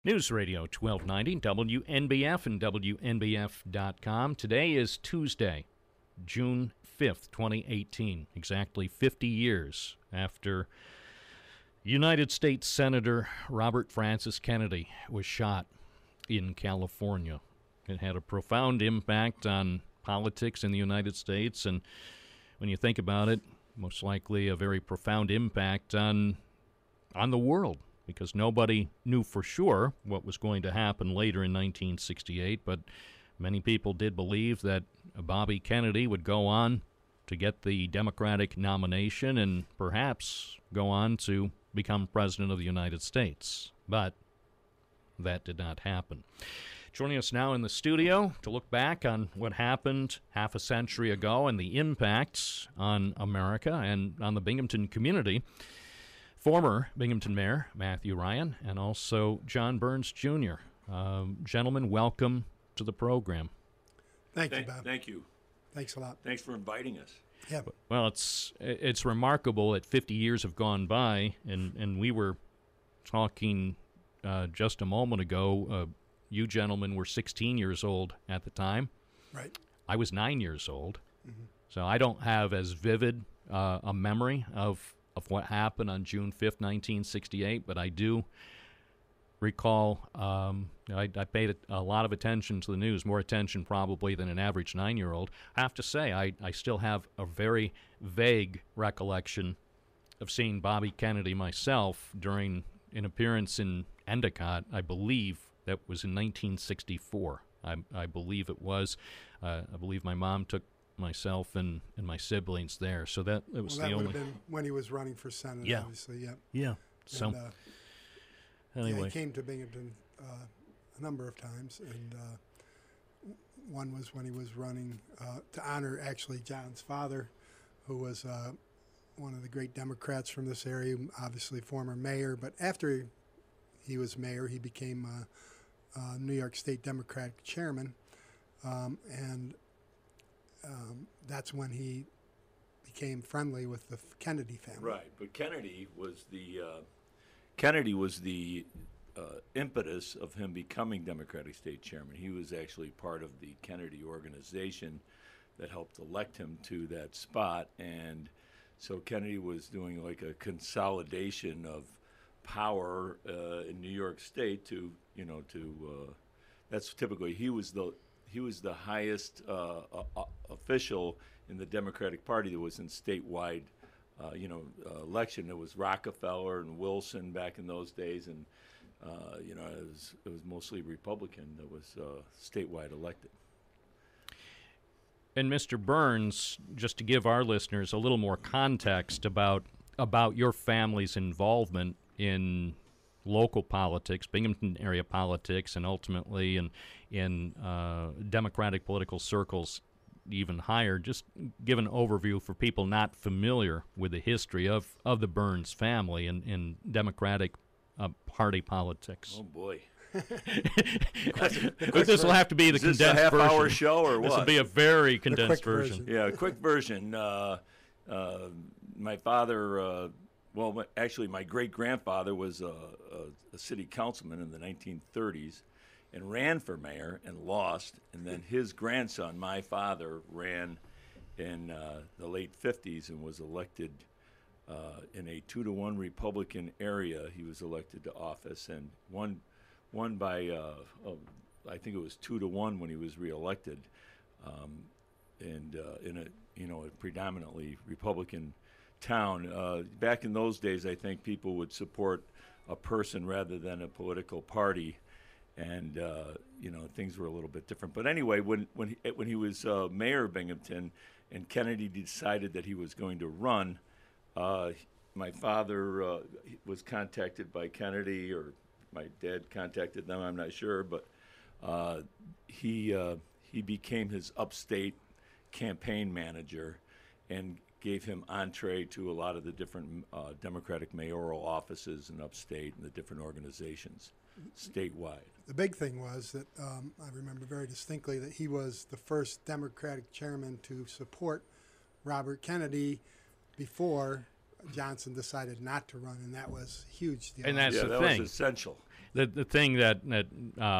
News Radio 1290, WNBF and WNBF.com. Today is Tuesday, June 5th, 2018, exactly 50 years after United States Senator Robert Francis Kennedy was shot in California. It had a profound impact on politics in the United States, and when you think about it, most likely a very profound impact on the world, because nobody knew for sure what was going to happen later in 1968, but many people did believe that Bobby Kennedy would go on to get the Democratic nomination and perhaps go on to become President of the United States. But that did not happen. Joining us now in the studio to look back on what happened half a century ago and the impacts on America and on the Binghamton community, former Binghamton Mayor Matthew Ryan, and also John Burns Jr. Gentlemen, welcome to the program. Thank you, Bob. Thank you. Thanks a lot. Thanks for inviting us. Yeah. Well, it's remarkable that 50 years have gone by, and we were talking just a moment ago. You gentlemen were 16 years old at the time. Right. I was 9 years old, Mm-hmm. so I don't have as vivid a memory of what happened on June 5th, 1968, but I do recall I paid a lot of attention to the news, more attention probably than an average 9-year-old. I have to say, I still have a very vague recollection of seeing Bobby Kennedy myself during an appearance in Endicott. I believe that was in 1964. I believe it was. I believe my mom took myself and my siblings there, so that it was Well, that the would only. have been when he was running for Senate, Yeah. obviously, yeah. Yeah. So And, anyway, he came to Binghamton a number of times, and one was when he was running to honor actually John's father, who was one of the great Democrats from this area, obviously former mayor. But after he was mayor, he became New York State Democratic chairman, and that's when he became friendly with the Kennedy family. Right, but Kennedy was the impetus of him becoming Democratic State Chairman. He was actually part of the Kennedy organization that helped elect him to that spot, and so Kennedy was doing like a consolidation of power in New York State to that's typically he was the highest official in the Democratic Party that was in statewide election. It was Rockefeller and Wilson back in those days, and it was mostly Republican that was statewide elected. and Mr. Burns, just to give our listeners a little more context about your family's involvement in local politics, Binghamton area politics, and ultimately in Democratic political circles even higher. Just give an overview for people not familiar with the history of the Burns family in Democratic Party politics. Oh boy! This will have to be the Is this condensed a half-hour version. show or what? This will be a very condensed quick version. version. Yeah, a quick version. My father, actually, my great-grandfather was a city councilman in the 1930s and ran for mayor and lost. And then his grandson, my father, ran in the late 50s and was elected in a 2-to-1 Republican area. He was elected to office and won by, I think it was 2-to-1 when he was reelected, and in a predominantly Republican town. Back in those days, I think people would support a person rather than a political party, and things were a little bit different. But anyway, when he was mayor of Binghamton, and Kennedy decided that he was going to run, my father was contacted by Kennedy, or my dad contacted them, I'm not sure, but he became his upstate campaign manager and gave him entree to a lot of the different Democratic mayoral offices in upstate and the different organizations statewide. The big thing was that I remember very distinctly that he was the first Democratic chairman to support Robert Kennedy before Johnson decided not to run, and that was a huge deal. And that's the that thing. was essential. The thing that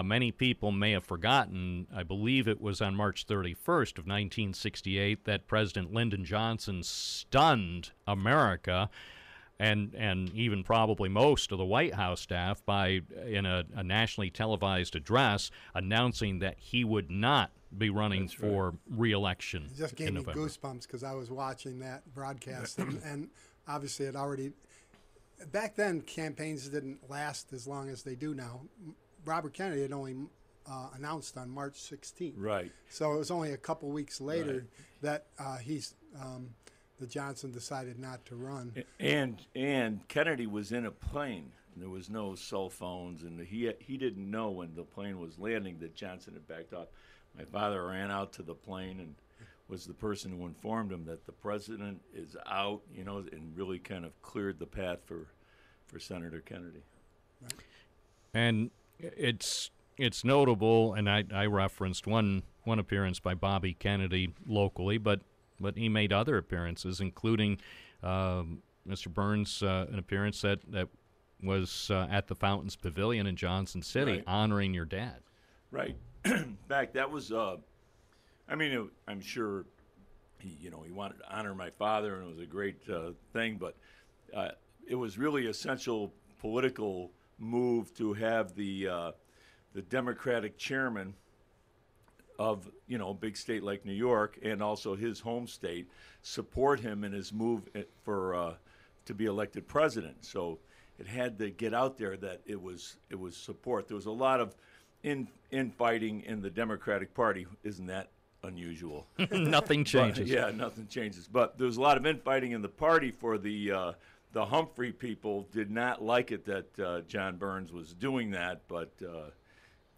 many people may have forgotten, I believe it was on March 31st of 1968 that President Lyndon Johnson stunned America and even probably most of the White House staff by, in a nationally televised address, announcing that he would not be running for re-election. It just gave me November. goosebumps because I was watching that broadcast, and obviously it already. Back then, campaigns didn't last as long as they do now. Robert Kennedy had only announced on March 16th. Right. So it was only a couple weeks later that the Johnson decided not to run. And Kennedy was in a plane. There was no cell phones, and he didn't know when the plane was landing that Johnson had backed off. My father ran out to the plane and was the person who informed him that the president is out, and really kind of cleared the path for Senator Kennedy. Right. And it's notable, and I referenced one appearance by Bobby Kennedy locally, but he made other appearances, including Mr. Burns, an appearance that was at the Fountains Pavilion in Johnson City, honoring your dad. Right. In fact, that was. I'm sure he wanted to honor my father, and it was a great thing. But it was really essential political move to have the Democratic chairman of a big state like New York, and also his home state, support him in his move for to be elected president. So it had to get out there that it was support. There was a lot of infighting in the Democratic Party. Isn't that unusual? Nothing changes. But, nothing changes. But there was a lot of infighting in the party for the Humphrey people did not like it that John Burns was doing that, but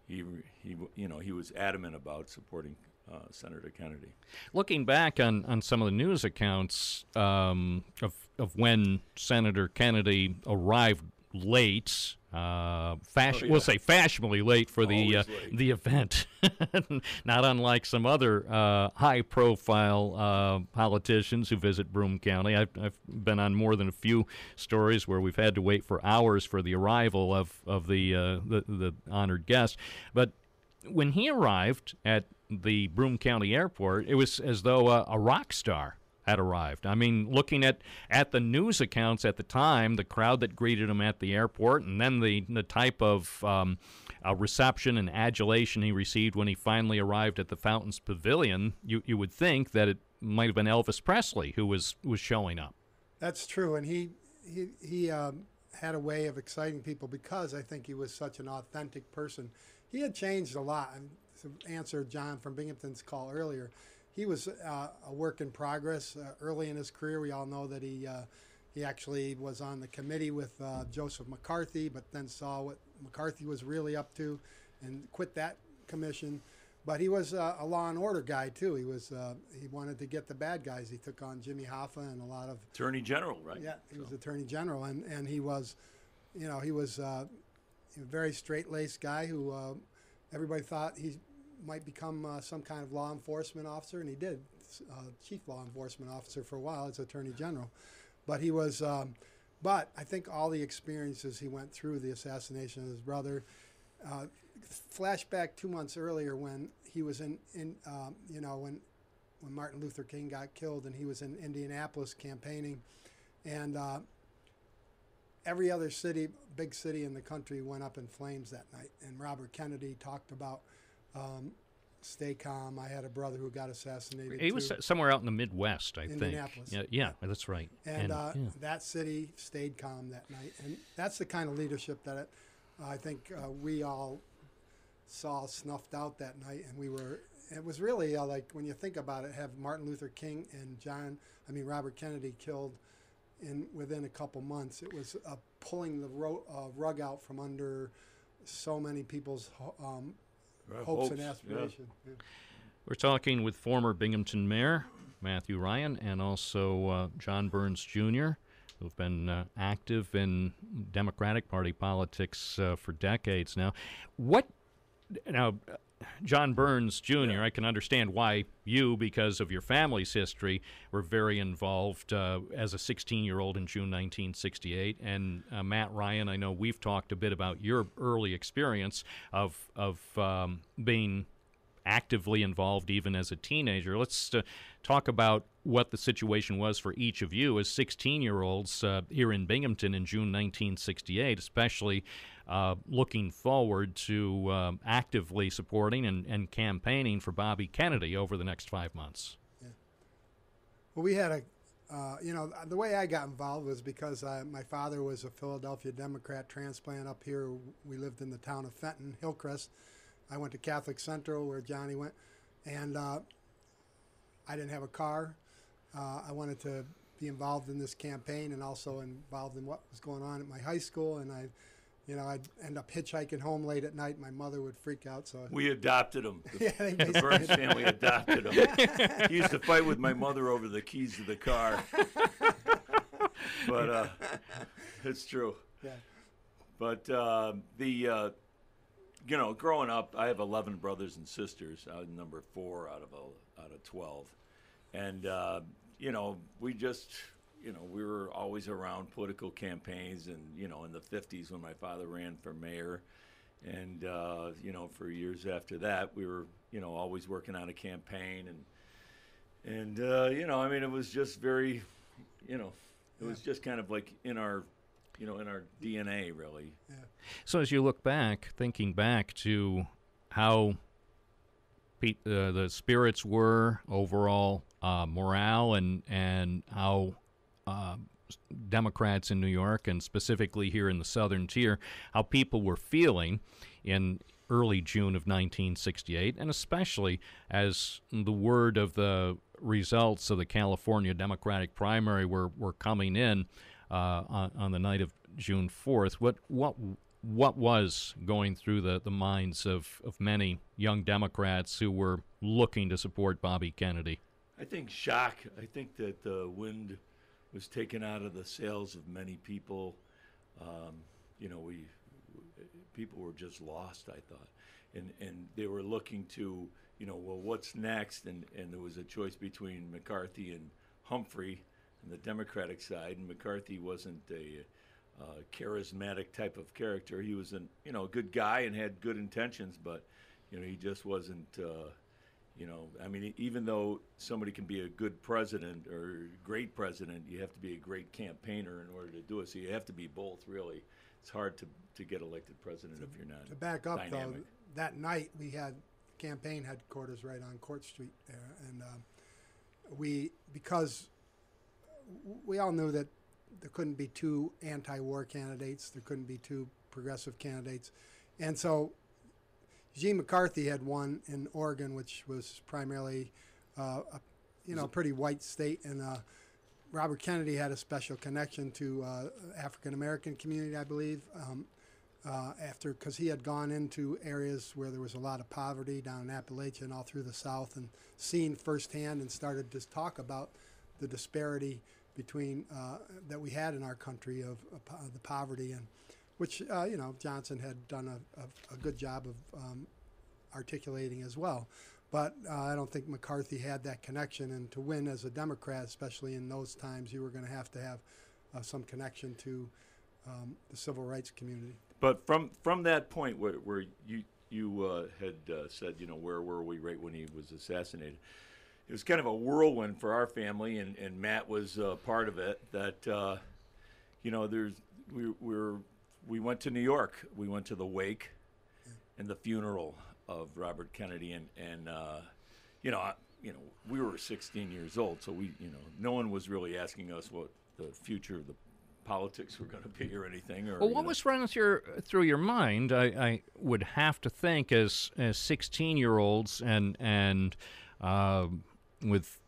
he was adamant about supporting Senator Kennedy. Looking back on some of the news accounts of when Senator Kennedy arrived late, we'll say fashionably late for the event, not unlike some other high-profile politicians who visit Broome County. I've been on more than a few stories where we've had to wait for hours for the arrival of the honored guest. But when he arrived at the Broome County Airport, it was as though a rock star had arrived. I mean, looking at the news accounts at the time, the crowd that greeted him at the airport, and then the type of reception and adulation he received when he finally arrived at the Fountains Pavilion, you would think that it might have been Elvis Presley who was showing up. That's true, and he had a way of exciting people because I think he was such an authentic person. He had changed a lot. And to answer John from Binghamton's call earlier, he was a work in progress early in his career. We all know that he actually was on the committee with Joseph McCarthy, but then saw what McCarthy was really up to and quit that commission. But he was a law and order guy too. He wanted to get the bad guys. He took on Jimmy Hoffa and a lot of Attorney General, right? Yeah, he was Attorney General, and he was, he was a very straight-laced guy who everybody thought he might become some kind of law enforcement officer, and he did, chief law enforcement officer for a while as Attorney General. But he was, but I think all the experiences he went through, the assassination of his brother, flashback 2 months earlier when he was when Martin Luther King got killed and he was in Indianapolis campaigning, and every other big city in the country went up in flames that night. And Robert Kennedy talked about stay calm. I had a brother who got assassinated. He was somewhere out in the Midwest, I think. Indianapolis. Yeah, that's right. And that city stayed calm that night. And that's the kind of leadership that I think we all saw snuffed out that night. And it was really like, when you think about it, have Martin Luther King and Robert Kennedy killed within a couple months. It was pulling the rug out from under so many people's hopes and aspirations. Yeah. We're talking with former Binghamton Mayor Matthew Ryan and also John Burns Jr., who've been active in Democratic Party politics for decades now. John Burns Jr., I can understand why you, because of your family's history, were very involved as a 16-year-old in June 1968. And Matt Ryan, I know we've talked a bit about your early experience of being actively involved even as a teenager. Let's talk about what the situation was for each of you as 16-year-olds here in Binghamton in June 1968, especially looking forward to actively supporting and campaigning for Bobby Kennedy over the next 5 months. Yeah. Well, we had the way I got involved was because my father was a Philadelphia Democrat transplant up here. We lived in the town of Fenton, Hillcrest. I went to Catholic Central where Johnny went, and I didn't have a car. I wanted to be involved in this campaign and also involved in what was going on at my high school, and I'd end up hitchhiking home late at night. My mother would freak out. So we adopted him. The Burns family adopted him. He used to fight with my mother over the keys to the car. But it's true. Yeah. But growing up, I have 11 brothers and sisters. I was number 4 out of 12, and we just. We were always around political campaigns, and, in the 50s when my father ran for mayor, and, for years after that, we were, always working on a campaign, and it was just very, it was just kind of like in our DNA, really. Yeah. So as you look back, thinking back to how the spirits were, overall morale, and how Democrats in New York, and specifically here in the Southern Tier, how people were feeling in early June of 1968, and especially as the word of the results of the California Democratic primary were coming in on the night of June 4th. What was going through the minds of many young Democrats who were looking to support Bobby Kennedy? I think shock. I think that the wind was taken out of the sails of many people. People were just lost, I thought, and they were looking to, well, what's next? And there was a choice between McCarthy and Humphrey on the Democratic side, and McCarthy wasn't a charismatic type of character. He was a good guy and had good intentions, but he just wasn't. Even though somebody can be a good president or great president, you have to be a great campaigner in order to do it. So you have to be both, really. It's hard to get elected president if you're not. To back up, dynamic. though, that night we had campaign headquarters right on Court Street there, and because we all knew that there couldn't be 2 anti-war candidates, there couldn't be 2 progressive candidates, and so Eugene McCarthy had won in Oregon, which was primarily, a pretty white state, and Robert Kennedy had a special connection to African American community, I believe, because he had gone into areas where there was a lot of poverty down in Appalachia and all through the South, and seen firsthand and started to talk about the disparity between that we had in our country of the poverty, and which Johnson had done a good job of articulating as well. But I don't think McCarthy had that connection, and to win as a Democrat, especially in those times, you were going to have some connection to the civil rights community. But from that point where you had said, where were we right when he was assassinated, it was kind of a whirlwind for our family, and Matt was part of it. That we went to New York. We went to the wake and the funeral of Robert Kennedy, and we were 16 years old, so no one was really asking us what the future of the politics were going to be or anything. Or, well, what was running through your mind? I would have to think as 16-year-olds and with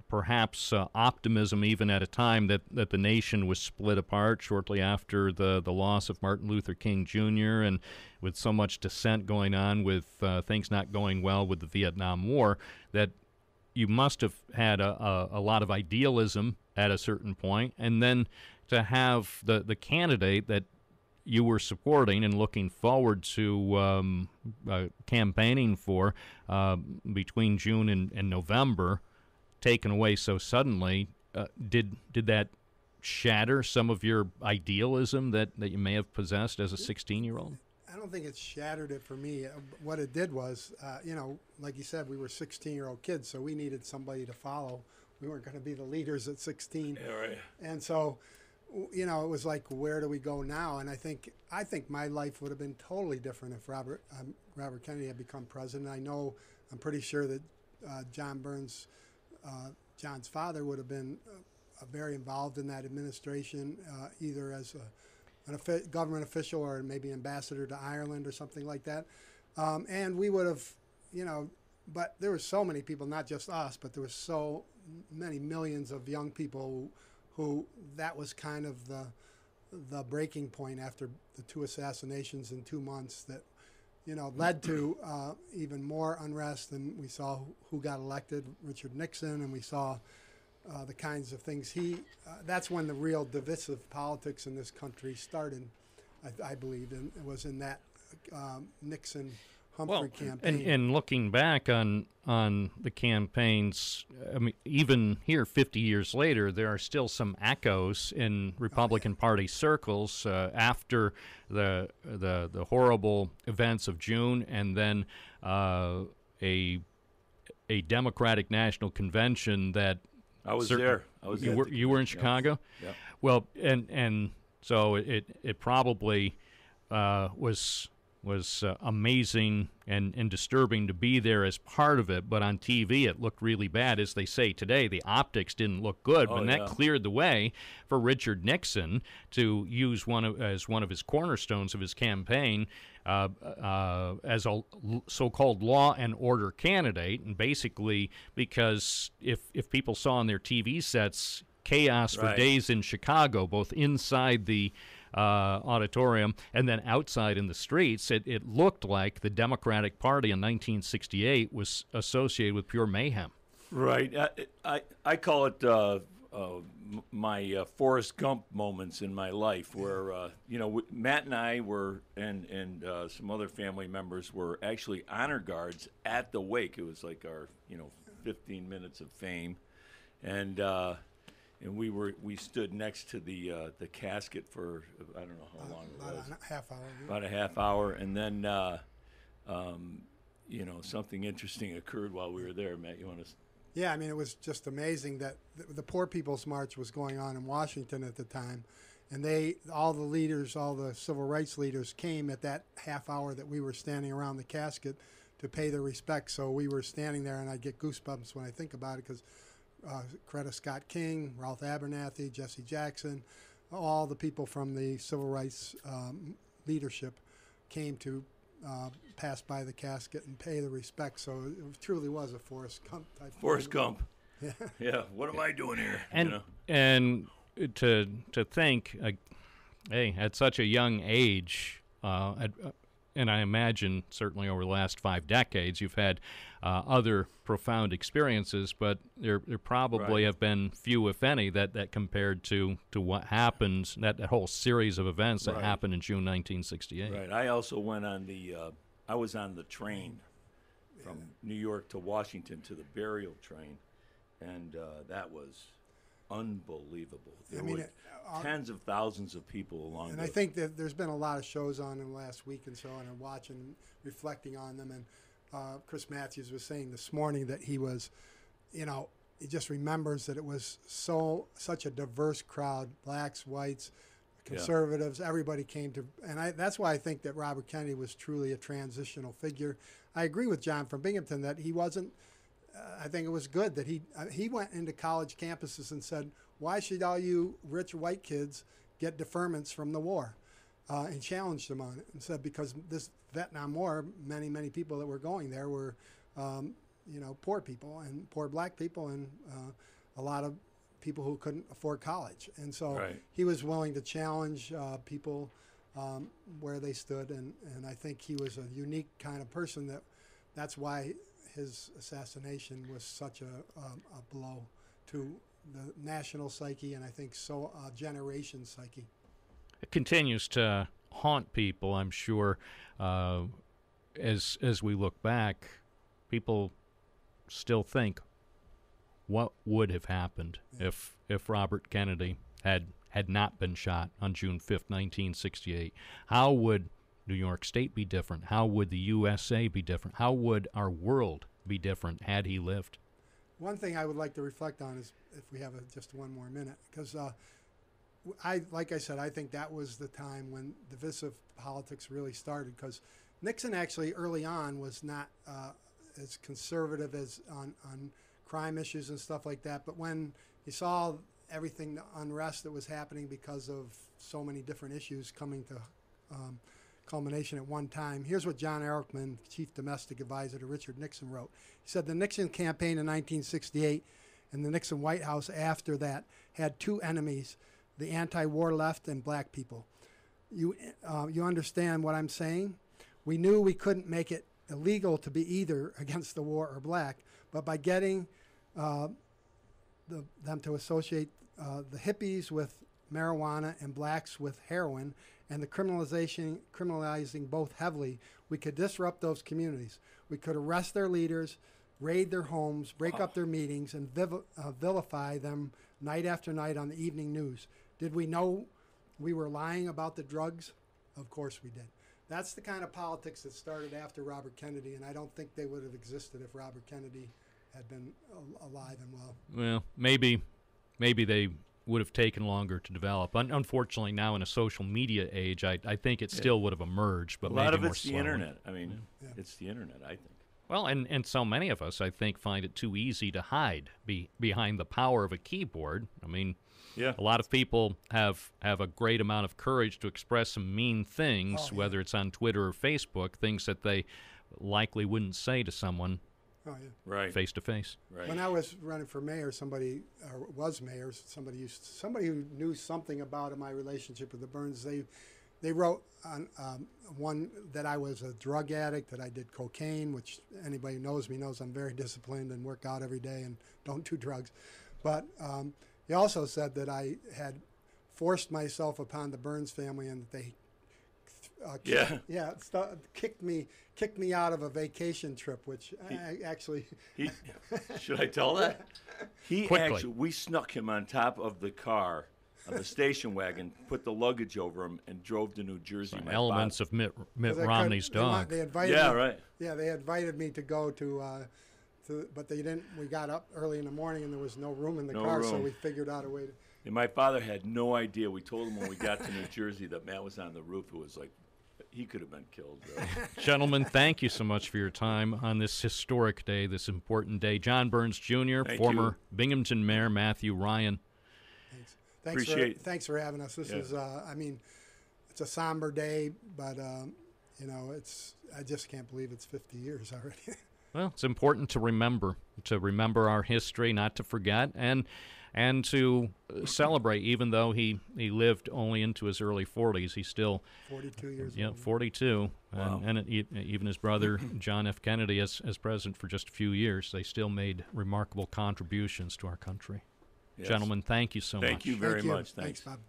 perhaps optimism even at a time that the nation was split apart shortly after the loss of Martin Luther King Jr. and with so much dissent going on with things not going well with the Vietnam War, that you must have had a lot of idealism at a certain point, and then to have the candidate that you were supporting and looking forward to campaigning for between June and November, taken away so suddenly, did that shatter some of your idealism that you may have possessed as a 16-year-old? I don't think it shattered it for me. What it did was, like you said, we were 16-year-old kids, so we needed somebody to follow. We weren't going to be the leaders at 16. Yeah, right. And so, it was like, where do we go now? And I think my life would have been totally different if Robert Kennedy had become president. I'm pretty sure that John Burns, John's father, would have been very involved in that administration, either as a government official or maybe ambassador to Ireland or something like that. And we would have, but there were so many people, not just us, but there were so many millions of young people who that was kind of the breaking point after the 2 assassinations in 2 months that, led to even more unrest. And we saw who got elected, Richard Nixon, and we saw the kinds of things that's when the real divisive politics in this country started, I believe, and it was in that Nixon-Humphrey campaign. And looking back on the campaigns, I mean, even here 50 years later, there are still some echoes in Republican Party circles after the horrible events of June, and then a Democratic National Convention that I was there. You were in Chicago? Yeah. Well, and so it probably was amazing and disturbing to be there as part of it, but on TV it looked really bad. As they say today, the optics didn't look good, but that cleared the way for Richard Nixon to use as one of his cornerstones of his campaign as a so-called law and order candidate, and basically because if people saw on their TV sets chaos for days in Chicago, both inside the auditorium and then outside in the streets, it looked like the Democratic Party in 1968 was associated with pure mayhem. Right. I call it my Forrest Gump moments in my life, where Matt and I were and some other family members were actually honor guards at the wake. It was like our 15 minutes of fame, and we stood next to the casket for I don't know how long it was. About a half hour. About a half hour, and then something interesting occurred while we were there. Matt, you want to? Yeah, I mean, it was just amazing that the Poor People's March was going on in Washington at the time, and all the leaders, all the civil rights leaders came at that half hour that we were standing around the casket to pay their respects. So we were standing there, and I get goosebumps when I think about it, because Coretta Scott King, Ralph Abernathy, Jesse Jackson, all the people from the civil rights leadership came to pass by the casket and pay the respect. So it truly was a Forrest Gump type. Forrest Gump. Yeah. Yeah. What am I doing here? And to think, hey, at such a young age, and I imagine certainly over the last 5 decades, you've had other profound experiences, but there probably have been few, if any, that compared to what happened, that whole series of events that happened in June 1968. Right. I also went on I was on the train from New York to Washington, to the burial train, and that was unbelievable. There were tens of thousands of people along. And I think that there's been a lot of shows on in the last week and so on, and watching, reflecting on them. And Chris Matthews was saying this morning that he was, he just remembers that it was such a diverse crowd, blacks, whites, conservatives, everybody came to, and that's why I think that Robert Kennedy was truly a transitional figure. I agree with John from Binghamton that he wasn't. I think it was good that he went into college campuses and said, "Why should all you rich white kids get deferments from the war?" And challenged them on it, and said, because this Vietnam War, many people that were going there were, poor people and poor black people, and a lot of people who couldn't afford college. And so he was willing to challenge people where they stood, and I think he was a unique kind of person. That's why his assassination was such a blow to the national psyche, and I think generation psyche. It continues to haunt people, I'm sure, as we look back. People still think, what would have happened if Robert Kennedy had not been shot on June 5th, 1968? How would New York State be different? How would the USA be different? How would our world be different had he lived? One thing I would like to reflect on is, if we have just one more minute, because like I said, I think that was the time when divisive politics really started, because Nixon actually early on was not as conservative as on crime issues and stuff like that. But when you saw everything, the unrest that was happening because of so many different issues coming to culmination at one time, here's what John Ehrlichman, chief domestic advisor to Richard Nixon, wrote. He said, the Nixon campaign in 1968 and the Nixon White House after that had two enemies, the anti-war left and black people. You understand what I'm saying? We knew we couldn't make it illegal to be either against the war or black, but by getting them to associate the hippies with marijuana and blacks with heroin, and the criminalizing both heavily, we could disrupt those communities. We could arrest their leaders, raid their homes, break up their meetings, and vilify them night after night on the evening news. Did we know we were lying about the drugs? Of course we did. That's the kind of politics that started after Robert Kennedy, and I don't think they would have existed if Robert Kennedy had been alive and well. Well, maybe they would have taken longer to develop. Unfortunately, now in a social media age, I think it still would have emerged, but a maybe lot of more it's slowly. the internet. I mean, it's the internet, I think. Well, and so many of us, I think, find it too easy to hide behind the power of a keyboard. I mean, a lot of people have a great amount of courage to express some mean things, whether it's on Twitter or Facebook, things that they likely wouldn't say to someone face to face. Right. When I was running for mayor, somebody who knew something about my relationship with the Burns, they wrote on one that I was a drug addict, that I did cocaine, which anybody who knows me knows I'm very disciplined and work out every day and don't do drugs. But he also said that I had forced myself upon the Burns family, and that they kicked me out of a vacation trip, which I actually should I tell that? We snuck him on top of the car, on the station wagon, put the luggage over him, and drove to New Jersey. Elements of Mitt Romney's dog. They invited they invited me to go to but they didn't. We got up early in the morning and there was no room in the car, so we figured out a way to. And my father had no idea. We told him when we got to New Jersey that Matt was on the roof. It was like he could have been killed. Gentlemen, thank you so much for your time on this historic day, this important day. John Burns Jr., former Binghamton Mayor Matthew Ryan. Thanks for having us. This is, it's a somber day, but I just can't believe it's 50 years already. Well, it's important to remember our history, not to forget, and to celebrate. Even though he lived only into his early 40s, he's still 42 years old. Yeah, 42. Wow. And even his brother John F. Kennedy, as president for just a few years, they still made remarkable contributions to our country. Yes. Gentlemen, thank you so much. Thank you very much. Thanks, Bob.